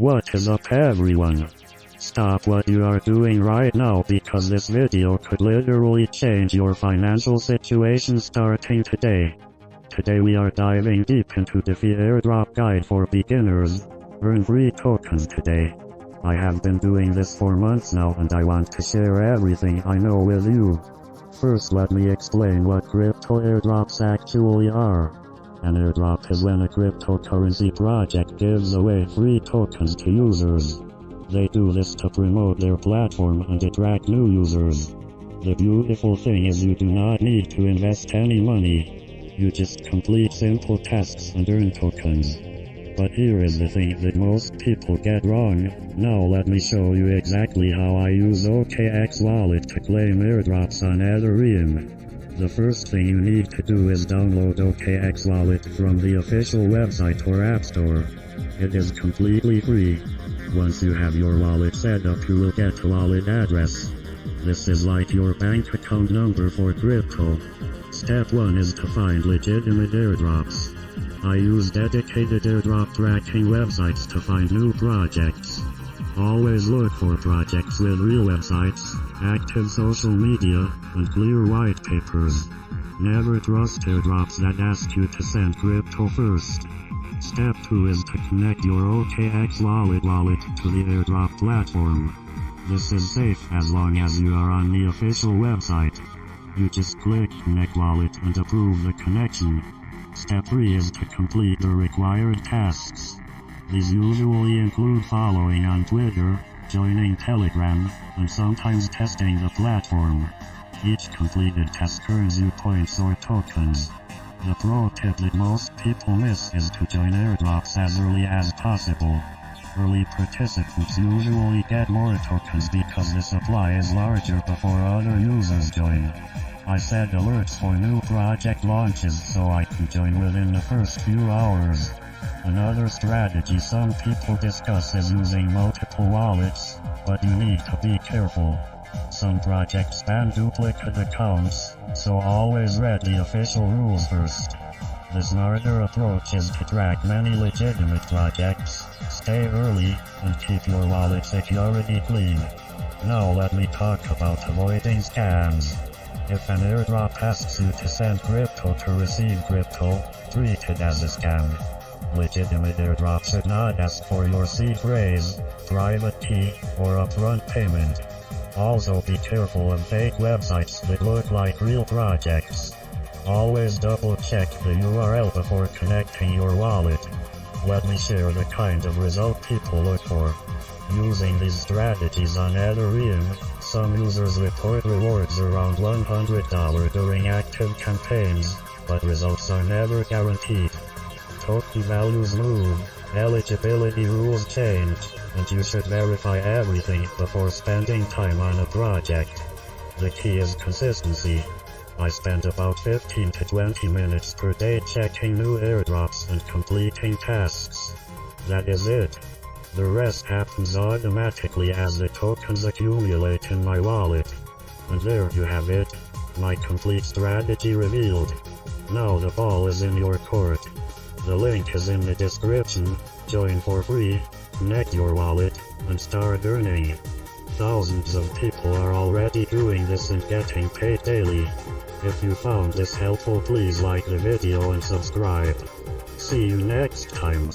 What is up everyone? Stop what you are doing right now because this video could literally change your financial situation starting today. Today we are diving deep into DeFi Airdrop guide for beginners. Earn free tokens today. I have been doing this for months now and I want to share everything I know with you. First let me explain what crypto airdrops actually are. An airdrop is when a cryptocurrency project gives away free tokens to users. They do this to promote their platform and attract new users. The beautiful thing is you do not need to invest any money. You just complete simple tasks and earn tokens. But here is the thing that most people get wrong. Now let me show you exactly how I use OKX wallet to claim airdrops on Ethereum. The first thing you need to do is download OKX wallet from the official website or app store. It is completely free. Once you have your wallet set up, you will get a wallet address. This is like your bank account number for crypto. Step 1 is to find legitimate airdrops. I use dedicated airdrop tracking websites to find new projects. Always look for projects with real websites, active social media, and clear white papers. Never trust airdrops that ask you to send crypto first. Step 2 is to connect your OKX wallet to the airdrop platform. This is safe as long as you are on the official website. You just click Connect Wallet and approve the connection. Step 3 is to complete the required tasks. These usually include following on Twitter, joining Telegram, and sometimes testing the platform. Each completed task earns you points or tokens. The pro tip that most people miss is to join airdrops as early as possible. Early participants usually get more tokens because the supply is larger before other users join. I set alerts for new project launches so I can join within the first few hours. Another strategy some people discuss is using multiple wallets, but you need to be careful. Some projects ban duplicate accounts, so always read the official rules first. The smarter approach is to track many legitimate projects, stay early, and keep your wallet security clean. Now let me talk about avoiding scams. If an airdrop asks you to send crypto to receive crypto, treat it as a scam. Legitimate airdrops should not ask for your seed phrase, private key, or upfront payment. Also be careful of fake websites that look like real projects. Always double check the URL before connecting your wallet. Let me share the kind of result people look for. Using these strategies on Ethereum, some users report rewards around $100 during active campaigns, but results are never guaranteed. Token values move, eligibility rules change, and you should verify everything before spending time on a project. The key is consistency. I spend about 15 to 20 minutes per day checking new airdrops and completing tasks. That is it. The rest happens automatically as the tokens accumulate in my wallet. And there you have it, my complete strategy revealed. Now the ball is in your court. The link is in the description. Join for free, connect your wallet, and start earning. Thousands of people are already doing this and getting paid daily. If you found this helpful, please like the video and subscribe. See you next time.